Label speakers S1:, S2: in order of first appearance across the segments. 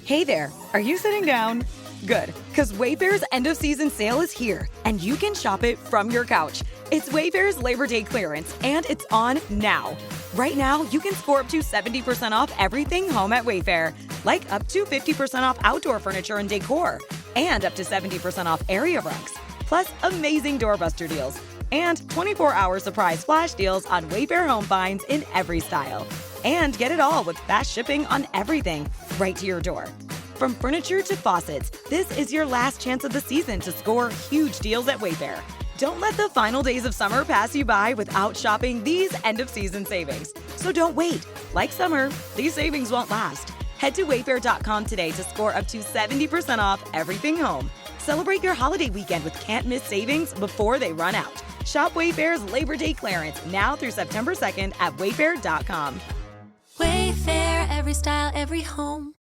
S1: Hey there, are you sitting down? Good, because Wayfair's end-of-season sale is here, and you can shop it from your couch. It's Wayfair's Labor Day clearance, and it's on now. Right now, you can score up to 70% off everything home at Wayfair, like up to 50% off outdoor furniture and decor, and up to 70% off area rugs, plus amazing doorbuster deals, and 24-hour surprise flash deals on Wayfair home finds in every style. And get it all with fast shipping on everything, right to your door. From furniture to faucets, this is your last chance of the season to score huge deals at Wayfair. Don't let the final days of summer pass you by without shopping these end-of-season savings. So don't wait. Like summer, these savings won't last. Head to wayfair.com today to score up to 70% off everything home. Celebrate your holiday weekend with can't-miss savings before they run out. Shop Wayfair's Labor Day clearance now through September 2nd at wayfair.com.
S2: Wayfair, every style, every home.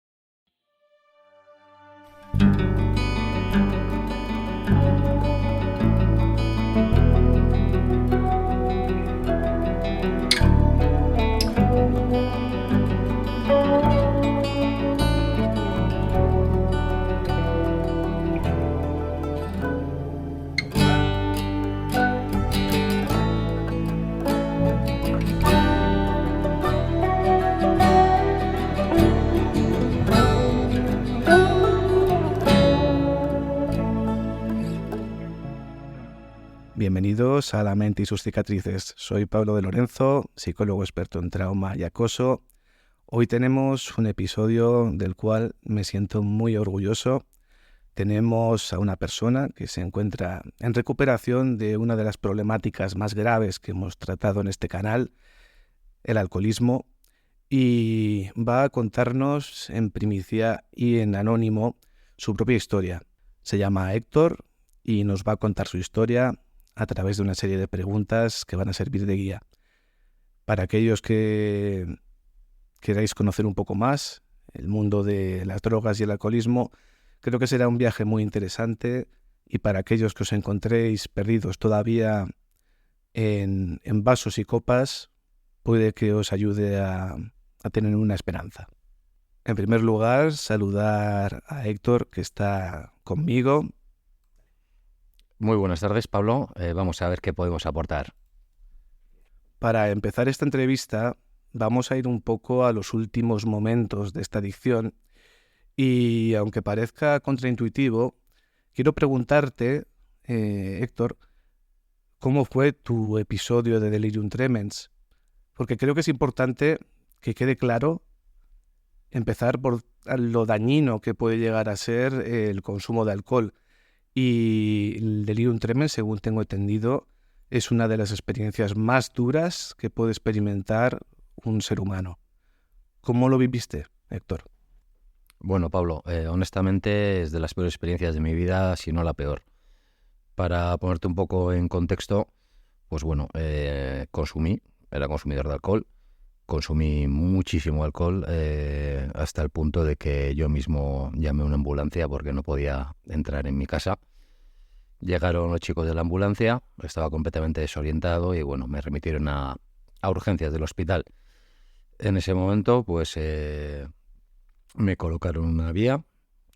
S3: Bienvenidos a La Mente y sus cicatrices. Soy Pablo de Lorenzo, psicólogo experto en trauma y acoso. Hoy tenemos un episodio del cual me siento muy orgulloso. Tenemos a una persona que se encuentra en recuperación de una de las problemáticas más graves que hemos tratado en este canal, el alcoholismo, y va a contarnos en primicia y en anónimo su propia historia. Se llama Héctor y nos va a contar su historia a través de una serie de preguntas que van a servir de guía. Para aquellos que queráis conocer un poco más el mundo de las drogas y el alcoholismo, creo que será un viaje muy interesante, y para aquellos que os encontréis perdidos todavía en vasos y copas, puede que os ayude a tener una esperanza. En primer lugar, saludar a Héctor, que está conmigo.
S4: Muy buenas tardes, Pablo. Vamos a ver qué podemos aportar.
S3: Para empezar esta entrevista, vamos a ir un poco a los últimos momentos de esta adicción, y aunque parezca contraintuitivo, quiero preguntarte, Héctor, ¿cómo fue tu episodio de delirium tremens? Porque creo que es importante que quede claro, empezar por lo dañino que puede llegar a ser el consumo de alcohol. Y el delirium tremens, según tengo entendido, es una de las experiencias más duras que puede experimentar un ser humano. ¿Cómo lo viviste, Héctor?
S4: Bueno, Pablo, honestamente es de las peores experiencias de mi vida, si no la peor. Para ponerte un poco en contexto, pues bueno, era consumidor de alcohol, consumí muchísimo alcohol hasta el punto de que yo mismo llamé a una ambulancia porque no podía entrar en mi casa. Llegaron los chicos de la ambulancia, estaba completamente desorientado y bueno, me remitieron a urgencias del hospital. En ese momento pues me colocaron una vía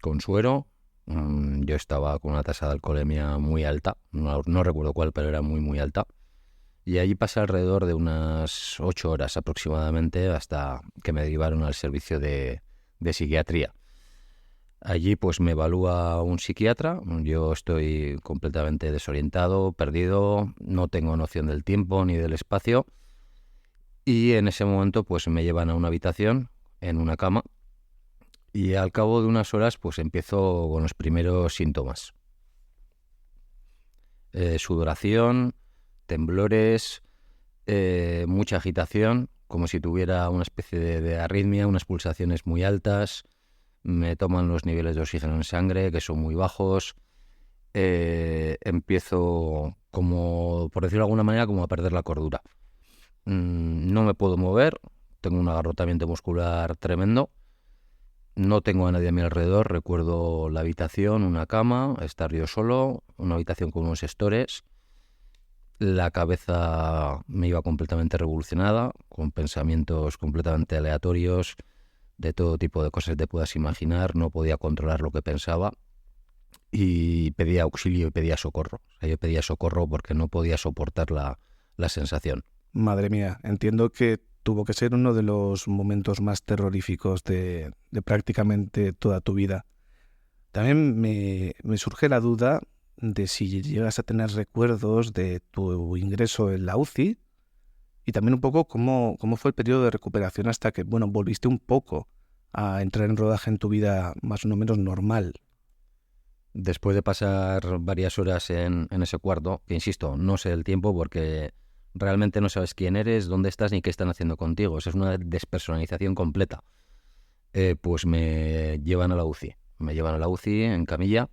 S4: con suero. Yo estaba con una tasa de alcoholemia muy alta, no recuerdo cuál, pero era muy alta. Y allí pasé alrededor de unas 8 horas aproximadamente hasta que me derivaron al servicio de psiquiatría. Allí pues me evalúa un psiquiatra, yo estoy completamente desorientado, perdido, no tengo noción del tiempo ni del espacio, y en ese momento pues me llevan a una habitación en una cama, y al cabo de unas horas pues empiezo con los primeros síntomas. Sudoración, temblores, mucha agitación, como si tuviera una especie de arritmia, unas pulsaciones muy altas. Me toman los niveles de oxígeno en sangre, que son muy bajos. Empiezo, como por decirlo de alguna manera, como a perder la cordura. No me puedo mover, tengo un agarrotamiento muscular tremendo. No tengo a nadie a mi alrededor, recuerdo la habitación, una cama, estar yo solo, una habitación con unos estores. La cabeza me iba completamente revolucionada, con pensamientos completamente aleatorios, de todo tipo de cosas que te puedas imaginar, no podía controlar lo que pensaba y pedía auxilio y pedía socorro. O sea, yo pedía socorro porque no podía soportar la sensación.
S3: Madre mía, entiendo que tuvo que ser uno de los momentos más terroríficos de prácticamente toda tu vida. También me surge la duda de si llegas a tener recuerdos de tu ingreso en la UCI y también un poco cómo fue el periodo de recuperación hasta que, bueno, volviste un poco a entrar en rodaje en tu vida más o menos normal.
S4: Después de pasar varias horas en ese cuarto, que insisto, no sé el tiempo porque realmente no sabes quién eres, dónde estás ni qué están haciendo contigo. Eso es una despersonalización completa. Pues me llevan a la UCI. Me llevan a la UCI en camilla.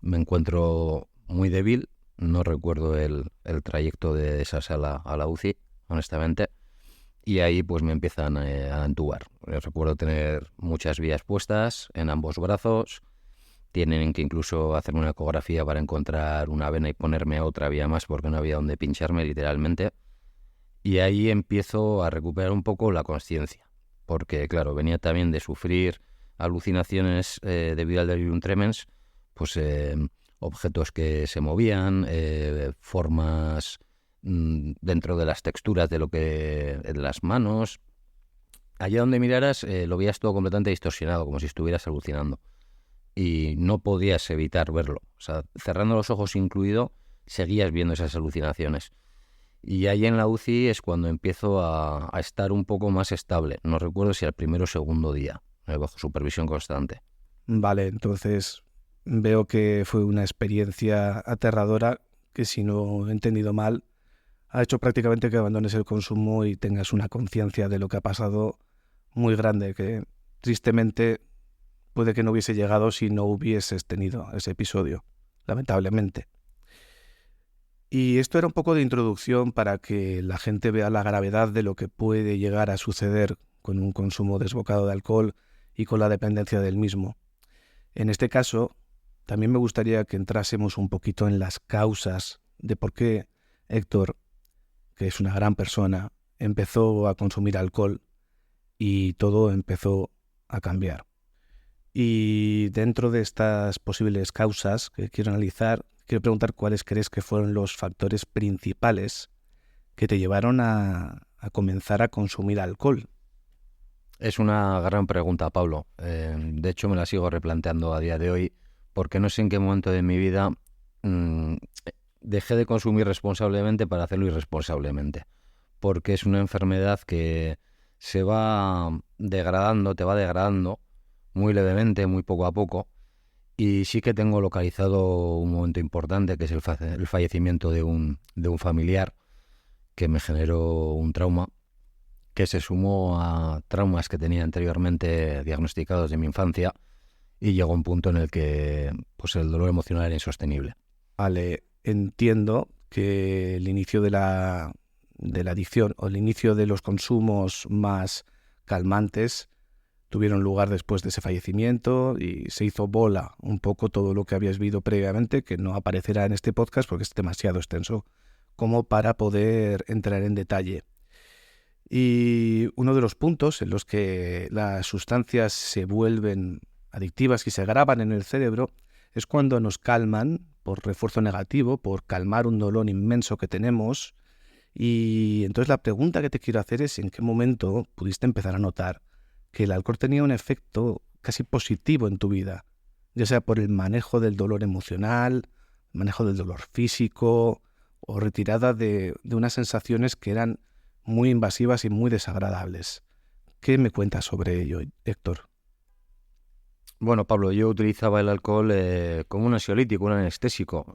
S4: Me encuentro muy débil. No recuerdo el trayecto de esa sala a la UCI, honestamente. Y ahí pues me empiezan a entubar. Recuerdo tener muchas vías puestas en ambos brazos. Tienen que incluso hacerme una ecografía para encontrar una vena y ponerme otra vía más porque no había donde pincharme, literalmente. Y ahí empiezo a recuperar un poco la conciencia. Porque, claro, venía también de sufrir alucinaciones debido al delirium tremens, pues objetos que se movían, formas dentro de las texturas de las manos. Allá donde miraras lo veías todo completamente distorsionado, como si estuvieras alucinando. Y no podías evitar verlo. O sea, cerrando los ojos incluido, seguías viendo esas alucinaciones. Y ahí en la UCI es cuando empiezo a estar un poco más estable. No recuerdo si al primero o segundo día, bajo supervisión constante.
S3: Vale, entonces veo que fue una experiencia aterradora que, si no he entendido mal, ha hecho prácticamente que abandones el consumo y tengas una conciencia de lo que ha pasado muy grande, que tristemente puede que no hubiese llegado si no hubieses tenido ese episodio, lamentablemente. Y esto era un poco de introducción para que la gente vea la gravedad de lo que puede llegar a suceder con un consumo desbocado de alcohol y con la dependencia del mismo. En este caso, también me gustaría que entrásemos un poquito en las causas de por qué Héctor, que es una gran persona, empezó a consumir alcohol y todo empezó a cambiar. Y dentro de estas posibles causas que quiero analizar, quiero preguntar cuáles crees que fueron los factores principales que te llevaron a comenzar a consumir alcohol.
S4: Es una gran pregunta, Pablo. De hecho, me la sigo replanteando a día de hoy, porque no sé en qué momento de mi vida dejé de consumir responsablemente para hacerlo irresponsablemente. Porque es una enfermedad que se va degradando, te va degradando muy levemente, muy poco a poco. Y sí que tengo localizado un momento importante, que es el fallecimiento de un familiar que me generó un trauma, que se sumó a traumas que tenía anteriormente diagnosticados de mi infancia, y llegó un punto en el que pues el dolor emocional era insostenible.
S3: Vale, entiendo que el inicio de la adicción o el inicio de los consumos más calmantes tuvieron lugar después de ese fallecimiento y se hizo bola un poco todo lo que habías vivido previamente, que no aparecerá en este podcast porque es demasiado extenso como para poder entrar en detalle. Y uno de los puntos en los que las sustancias se vuelven adictivas y se graban en el cerebro es cuando nos calman por refuerzo negativo, por calmar un dolor inmenso que tenemos. Y entonces la pregunta que te quiero hacer es: ¿en qué momento pudiste empezar a notar que el alcohol tenía un efecto casi positivo en tu vida? Ya sea por el manejo del dolor emocional, manejo del dolor físico o retirada de unas sensaciones que eran muy invasivas y muy desagradables. ¿Qué me cuentas sobre ello, Héctor?
S4: Bueno, Pablo, yo utilizaba el alcohol como un ansiolítico, un anestésico,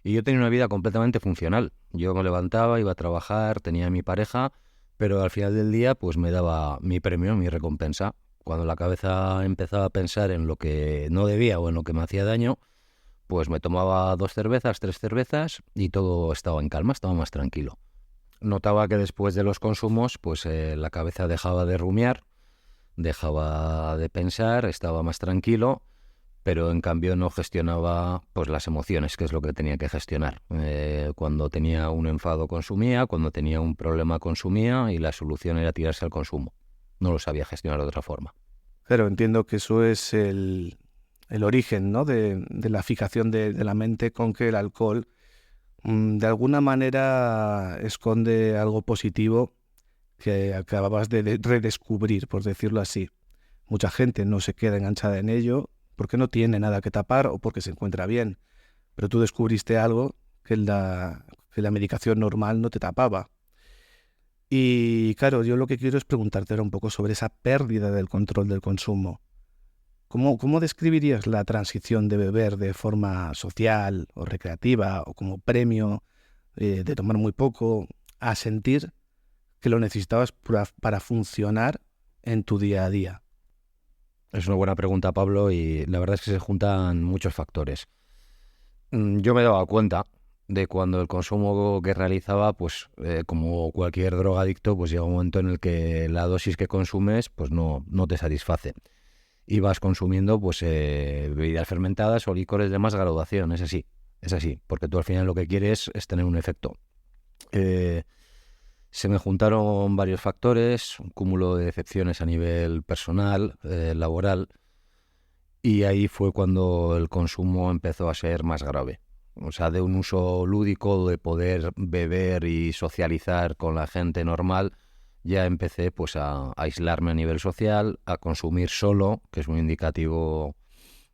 S4: y yo tenía una vida completamente funcional. Yo me levantaba, iba a trabajar, tenía a mi pareja, pero al final del día pues me daba mi premio, mi recompensa. Cuando la cabeza empezaba a pensar en lo que no debía o en lo que me hacía daño, pues me tomaba 2 cervezas, 3 cervezas y todo estaba en calma, estaba más tranquilo. Notaba que después de los consumos pues la cabeza dejaba de rumiar, dejaba de pensar, estaba más tranquilo, pero en cambio no gestionaba pues las emociones, que es lo que tenía que gestionar. Cuando tenía un enfado consumía, cuando tenía un problema consumía, y la solución era tirarse al consumo. no lo sabía gestionar de otra forma.
S3: Claro, entiendo que eso es el origen, ¿no? de la fijación de la mente con que el alcohol de alguna manera esconde algo positivo que acababas de redescubrir, por decirlo así. Mucha gente no se queda enganchada en ello porque no tiene nada que tapar o porque se encuentra bien, pero tú descubriste algo que la medicación normal no te tapaba. Y claro, yo lo que quiero es preguntarte ahora un poco sobre esa pérdida del control del consumo. ¿Cómo describirías la transición de beber de forma social o recreativa o como premio de tomar muy poco a sentir que lo necesitabas para funcionar en tu día a día?
S4: Es una buena pregunta, Pablo, y la verdad es que se juntan muchos factores. Yo me daba cuenta de cuando el consumo que realizaba, pues como cualquier drogadicto, pues llega un momento en el que la dosis que consumes pues no te satisface. Y vas consumiendo pues bebidas fermentadas o licores de más graduación, es así, porque tú al final lo que quieres es tener un efecto. Se me juntaron varios factores, un cúmulo de decepciones a nivel personal, laboral, y ahí fue cuando el consumo empezó a ser más grave. O sea, de un uso lúdico, de poder beber y socializar con la gente normal, ya empecé pues a aislarme a nivel social, a consumir solo, que es un indicativo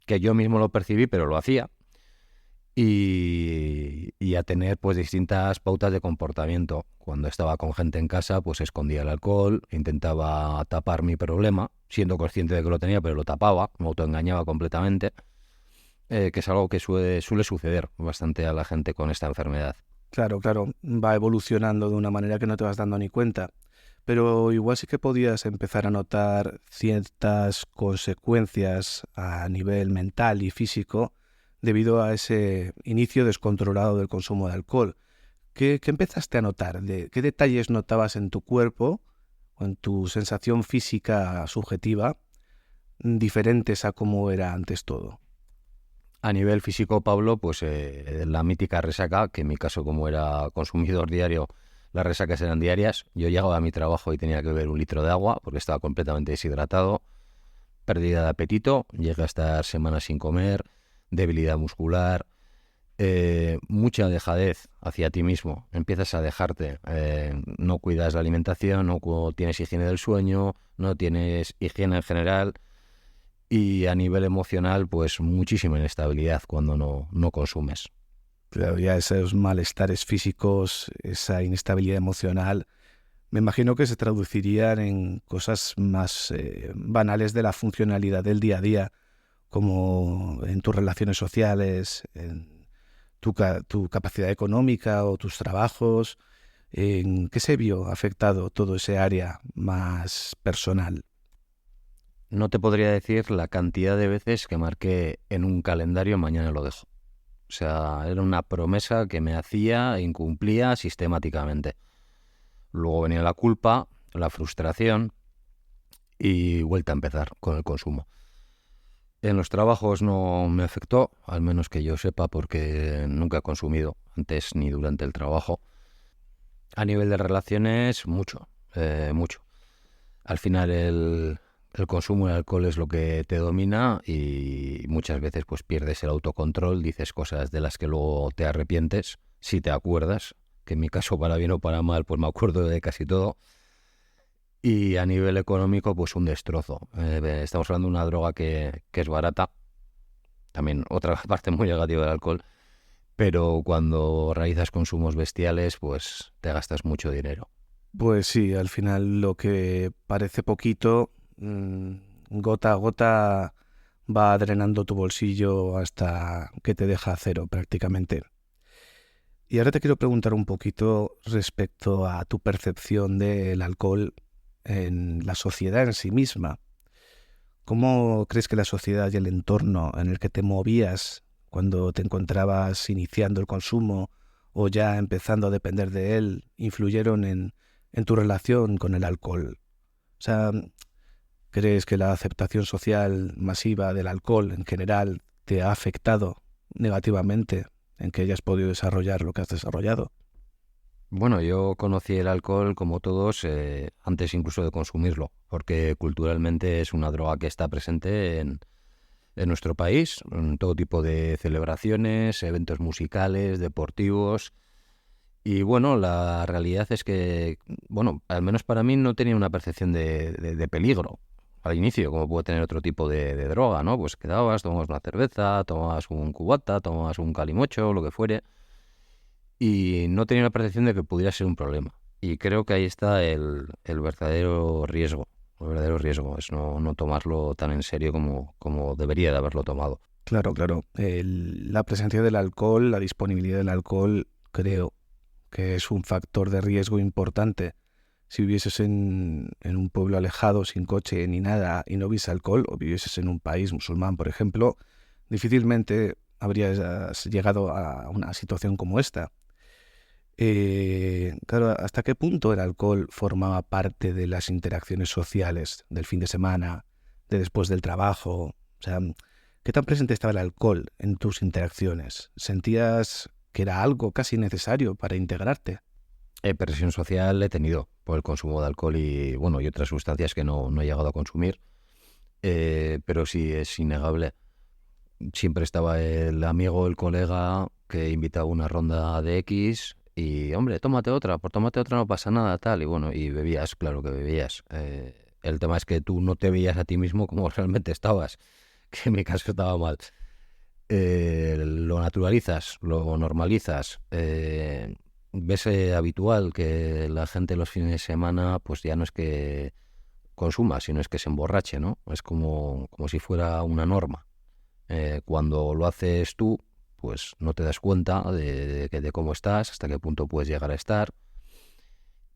S4: que yo mismo lo percibí, pero lo hacía, y a tener pues distintas pautas de comportamiento. Cuando estaba con gente en casa, pues escondía el alcohol, intentaba tapar mi problema, siendo consciente de que lo tenía, pero lo tapaba, me autoengañaba completamente, que es algo que suele suceder bastante a la gente con esta enfermedad.
S3: Claro, va evolucionando de una manera que no te vas dando ni cuenta. Pero igual sí que podías empezar a notar ciertas consecuencias a nivel mental y físico debido a ese inicio descontrolado del consumo de alcohol. ¿Qué empezaste a notar? ¿Qué detalles notabas en tu cuerpo o en tu sensación física subjetiva diferentes a cómo era antes todo?
S4: A nivel físico, Pablo, pues la mítica resaca, que en mi caso, como era consumidor diario, las resacas eran diarias. Yo llegaba a mi trabajo y tenía que beber 1 litro de agua porque estaba completamente deshidratado, pérdida de apetito, llegué a estar semanas sin comer, debilidad muscular, mucha dejadez hacia ti mismo. Empiezas a dejarte, no cuidas la alimentación, no tienes higiene del sueño, no tienes higiene en general, y a nivel emocional pues muchísima inestabilidad cuando no consumes.
S3: Claro, ya esos malestares físicos, esa inestabilidad emocional, me imagino que se traducirían en cosas más banales de la funcionalidad del día a día, como en tus relaciones sociales, en tu capacidad económica o tus trabajos. ¿En qué se vio afectado todo ese área más personal?
S4: No te podría decir la cantidad de veces que marqué en un calendario mañana lo dejo. O sea, era una promesa que me hacía e incumplía sistemáticamente. Luego venía la culpa, la frustración y vuelta a empezar con el consumo. En los trabajos no me afectó, al menos que yo sepa, porque nunca he consumido antes ni durante el trabajo. A nivel de relaciones, mucho. Al final el consumo de alcohol es lo que te domina y muchas veces pues pierdes el autocontrol, dices cosas de las que luego te arrepientes, si te acuerdas, que en mi caso para bien o para mal pues me acuerdo de casi todo. Y a nivel económico pues un destrozo. Estamos hablando de una droga que es barata, también otra parte muy negativa del alcohol, pero cuando realizas consumos bestiales pues te gastas mucho dinero.
S3: Pues sí, al final lo que parece poquito, gota a gota va drenando tu bolsillo hasta que te deja cero prácticamente. Y ahora te quiero preguntar un poquito respecto a tu percepción del alcohol en la sociedad en sí misma. ¿Cómo crees que la sociedad y el entorno en el que te movías cuando te encontrabas iniciando el consumo o ya empezando a depender de él influyeron en tu relación con el alcohol? O sea, ¿crees que la aceptación social masiva del alcohol en general te ha afectado negativamente en que hayas podido desarrollar lo que has desarrollado?
S4: Bueno, yo conocí el alcohol, como todos, antes incluso de consumirlo, porque culturalmente es una droga que está presente en nuestro país, en todo tipo de celebraciones, eventos musicales, deportivos. Y bueno, la realidad es que, bueno, al menos para mí no tenía una percepción de peligro al inicio, como puede tener otro tipo de droga, ¿no? Pues quedabas, tomabas una cerveza, tomabas un cubata, tomabas un calimocho, lo que fuere, y no tenía la percepción de que pudiera ser un problema. Y creo que ahí está el verdadero riesgo. El verdadero riesgo es no tomarlo tan en serio como debería de haberlo tomado.
S3: Claro, claro. La presencia del alcohol, la disponibilidad del alcohol, creo que es un factor de riesgo importante. Si vivieses en un pueblo alejado, sin coche ni nada, y no hubiese alcohol, o vivieses en un país musulmán, por ejemplo, difícilmente habrías llegado a una situación como esta. Claro, ¿hasta qué punto el alcohol formaba parte de las interacciones sociales del fin de semana, de después del trabajo? O sea, ¿qué tan presente estaba el alcohol en tus interacciones? ¿Sentías que era algo casi necesario para integrarte?
S4: Presión social he tenido por el consumo de alcohol y, bueno, y otras sustancias que no he llegado a consumir, pero sí es innegable. Siempre estaba el amigo, el colega que invitaba una ronda de X y, hombre, tómate otra, por tómate otra no pasa nada, tal, y bueno, y bebías, claro que bebías. El tema es que tú no te veías a ti mismo como realmente estabas, que en mi caso estaba mal. Lo naturalizas, lo normalizas, ves habitual que la gente los fines de semana pues ya no es que consuma, sino es que se emborrache, ¿no? Es como si fuera una norma. Cuando lo haces tú, pues no te das cuenta de cómo estás, hasta qué punto puedes llegar a estar,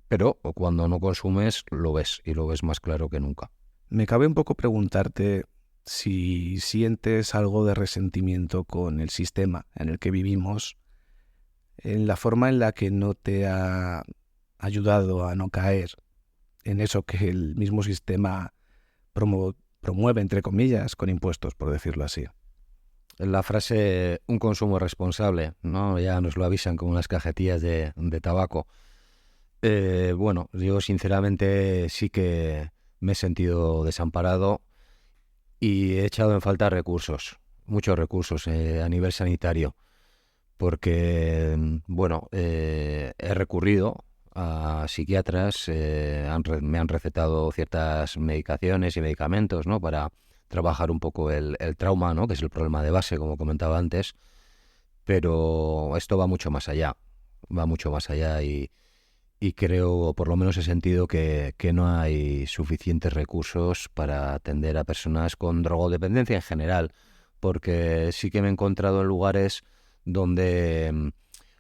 S4: pero cuando no consumes lo ves y lo ves más claro que nunca.
S3: Me cabe un poco preguntarte si sientes algo de resentimiento con el sistema en el que vivimos, en la forma en la que no te ha ayudado a no caer en eso que el mismo sistema promueve, entre comillas, con impuestos, por decirlo así.
S4: La frase un consumo responsable, ¿no? Ya nos lo avisan con unas cajetillas de tabaco. Bueno, yo sinceramente sí que me he sentido desamparado y he echado en falta recursos, muchos recursos a nivel sanitario, porque, bueno, he recurrido a psiquiatras, me han recetado ciertas medicaciones y medicamentos, ¿no? Para trabajar un poco el trauma, ¿no? Que es el problema de base, como comentaba antes, pero esto va mucho más allá y creo, o por lo menos he sentido que no hay suficientes recursos para atender a personas con drogodependencia en general, porque sí que me he encontrado en lugares donde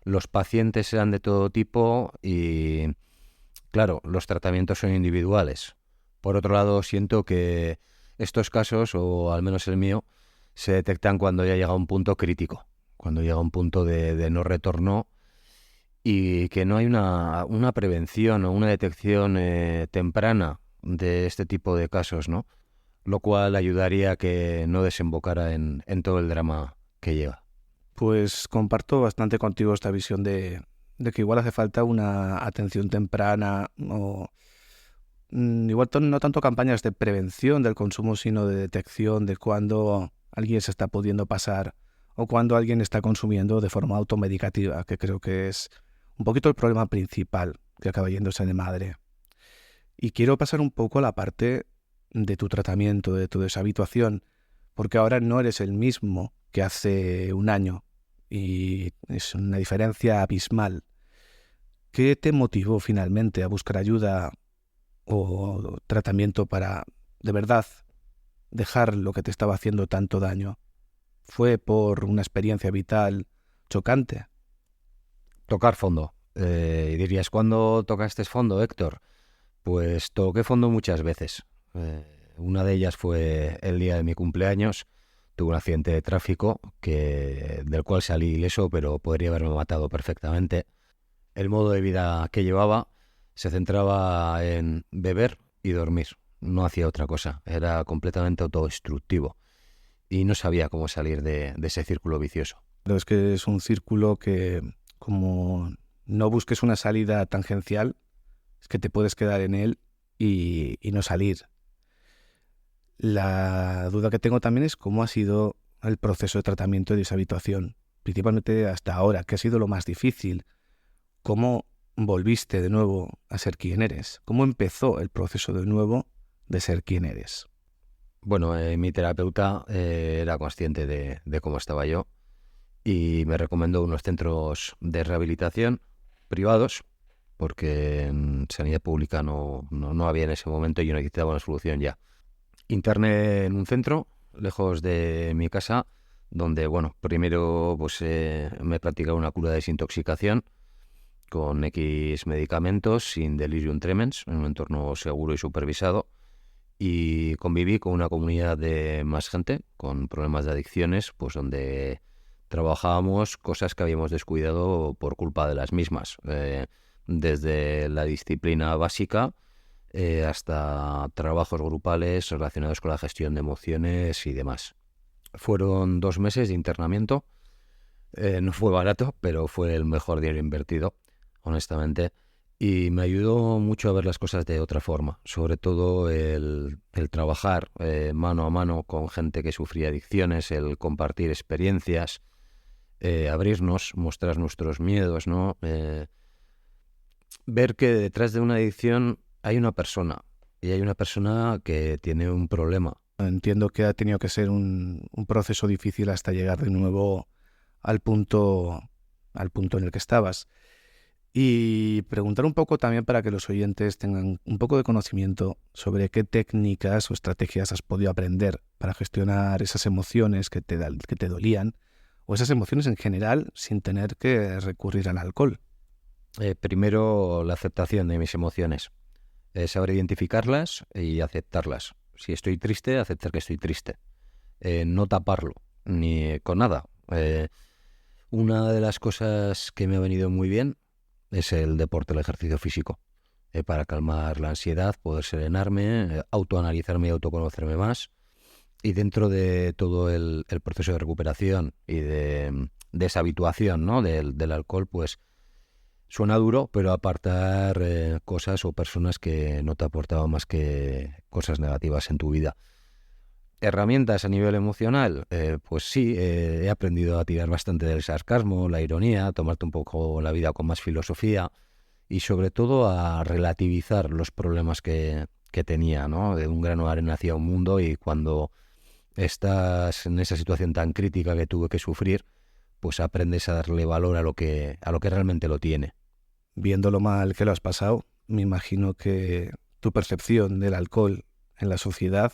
S4: los pacientes eran de todo tipo y, claro, los tratamientos son individuales. Por otro lado, siento que estos casos, o al menos el mío, se detectan cuando ya llega a un punto crítico, cuando llega a un punto de no retorno y que no hay una prevención o una detección temprana de este tipo de casos, ¿no? Lo cual ayudaría a que no desembocara en todo el drama que lleva.
S3: Pues comparto bastante contigo esta visión de que igual hace falta una atención temprana o igual no tanto campañas de prevención del consumo, sino de detección de cuando alguien se está pudiendo pasar o cuando alguien está consumiendo de forma automedicativa, que creo que es un poquito el problema principal que acaba yéndose de madre. Y quiero pasar un poco a la parte de tu tratamiento, de tu deshabituación, porque ahora no eres el mismo que hace un año y es una diferencia abismal. ¿Qué te motivó finalmente a buscar ayuda o tratamiento para, de verdad, dejar lo que te estaba haciendo tanto daño? ¿Fue por una experiencia vital chocante?
S4: Tocar fondo. Y dirías, ¿cuándo tocaste fondo, Héctor? Pues toqué fondo muchas veces. Una de ellas fue el día de mi cumpleaños. Tuve un accidente de tráfico del cual salí ileso, pero podría haberme matado perfectamente. El modo de vida que llevaba se centraba en beber y dormir. No hacía otra cosa. Era completamente autodestructivo. Y no sabía cómo salir de ese círculo vicioso.
S3: Pero es que es un círculo que, como no busques una salida tangencial, es que te puedes quedar en él y no salir. La duda que tengo también es cómo ha sido el proceso de tratamiento de deshabituación, principalmente hasta ahora, ¿qué ha sido lo más difícil? ¿Cómo volviste de nuevo a ser quien eres? ¿Cómo empezó el proceso de nuevo de ser quien eres?
S4: Bueno, mi terapeuta era consciente de cómo estaba yo y me recomendó unos centros de rehabilitación privados porque en sanidad pública no había en ese momento y yo necesitaba una solución ya. Interné en un centro lejos de mi casa donde, bueno, primero pues me practicaron una cura de desintoxicación con X medicamentos sin delirium tremens en un entorno seguro y supervisado. Y conviví con una comunidad de más gente con problemas de adicciones, pues donde trabajábamos cosas que habíamos descuidado por culpa de las mismas, desde la disciplina básica hasta trabajos grupales relacionados con la gestión de emociones y demás. Fueron 2 meses de internamiento, no fue barato, pero fue el mejor dinero invertido, honestamente. Y me ayudó mucho a ver las cosas de otra forma, sobre todo el trabajar mano a mano con gente que sufría adicciones, el compartir experiencias, abrirnos, mostrar nuestros miedos, ¿no? Ver que detrás de una adicción hay una persona, y hay una persona que tiene un problema.
S3: Entiendo que ha tenido que ser un proceso difícil hasta llegar de nuevo al punto en el que estabas. Y preguntar un poco también para que los oyentes tengan un poco de conocimiento sobre qué técnicas o estrategias has podido aprender para gestionar esas emociones que te dolían o esas emociones en general sin tener que recurrir al alcohol.
S4: Primero, la aceptación de mis emociones. Saber identificarlas y aceptarlas. Si estoy triste, aceptar que estoy triste. No taparlo, ni con nada. Una de las cosas que me ha venido muy bien es el deporte, el ejercicio físico, para calmar la ansiedad, poder serenarme, autoanalizarme y autoconocerme más. Y dentro de todo el proceso de recuperación y de deshabituación, ¿no? del alcohol, pues suena duro, pero apartar cosas o personas que no te aportaban más que cosas negativas en tu vida. Herramientas a nivel emocional, pues sí, he aprendido a tirar bastante del sarcasmo, la ironía, tomarte un poco la vida con más filosofía y sobre todo a relativizar los problemas que tenía, ¿no? De un grano de arena hacia un mundo, y cuando estás en esa situación tan crítica que tuve que sufrir, pues aprendes a darle valor a lo que realmente lo tiene.
S3: Viendo lo mal que lo has pasado, me imagino que tu percepción del alcohol en la sociedad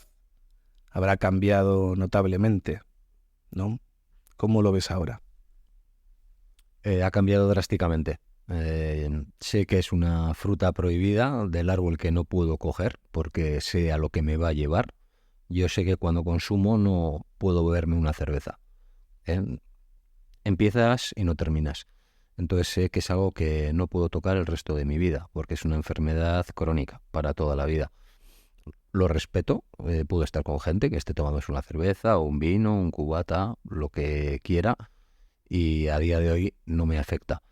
S3: habrá cambiado notablemente, ¿no? ¿Cómo lo ves ahora?
S4: Ha cambiado drásticamente. Sé que es una fruta prohibida del árbol que no puedo coger porque sé a lo que me va a llevar. Yo sé que cuando consumo no puedo beberme una cerveza. Empiezas y no terminas. Entonces sé que es algo que no puedo tocar el resto de mi vida porque es una enfermedad crónica para toda la vida. Lo respeto, puedo estar con gente que esté tomándose una cerveza o un vino, un cubata, lo que quiera, y a día de hoy no me afecta.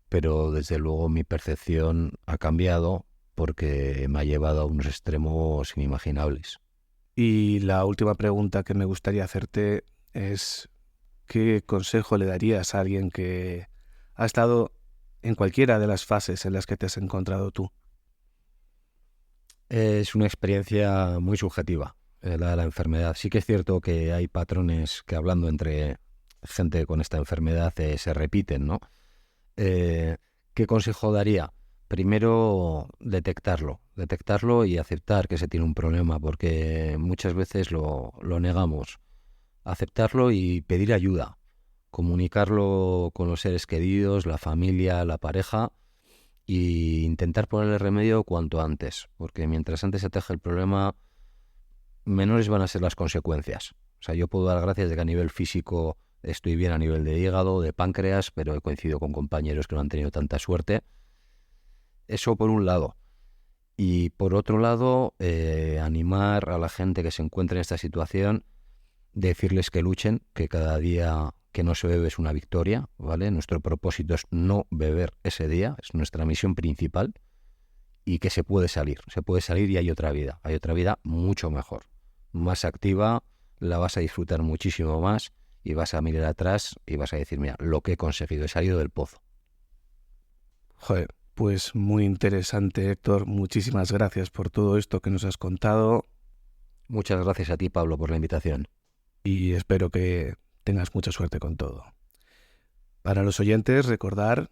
S4: Pero desde luego mi percepción ha cambiado porque me ha llevado a unos extremos inimaginables.
S3: Y la última pregunta que me gustaría hacerte es ¿qué consejo le darías a alguien que ha estado en cualquiera de las fases en las que te has encontrado tú?
S4: Es una experiencia muy subjetiva, la de la enfermedad. Sí que es cierto que hay patrones que, hablando entre gente con esta enfermedad, se repiten, ¿no? ¿Qué consejo daría? Primero, detectarlo y aceptar que se tiene un problema, porque muchas veces lo negamos. Aceptarlo y pedir ayuda, comunicarlo con los seres queridos, la familia, la pareja, y intentar ponerle remedio cuanto antes, porque mientras antes se ataje el problema, menores van a ser las consecuencias. O sea, yo puedo dar gracias de que a nivel físico estoy bien a nivel de hígado, de páncreas, pero he coincidido con compañeros que no han tenido tanta suerte. Eso por un lado. Y por otro lado, animar a la gente que se encuentre en esta situación, decirles que luchen, que cada día que no se bebe es una victoria, ¿vale? Nuestro propósito es no beber ese día, es nuestra misión principal, y que se puede salir y hay otra vida mucho mejor, más activa, la vas a disfrutar muchísimo más y vas a mirar atrás y vas a decir, mira, lo que he conseguido, he salido del pozo.
S3: Joder, pues muy interesante, Héctor. Muchísimas gracias por todo esto que nos has contado
S4: Muchas gracias a ti, Pablo, por la invitación.
S3: y espero que tengas mucha suerte con todo. Para los oyentes, recordar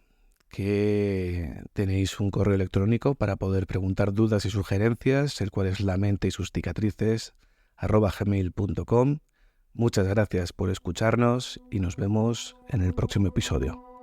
S3: que tenéis un correo electrónico para poder preguntar dudas y sugerencias, el cual es lamenteisusticatrices@gmail.com. Muchas gracias por escucharnos y nos vemos en el próximo episodio.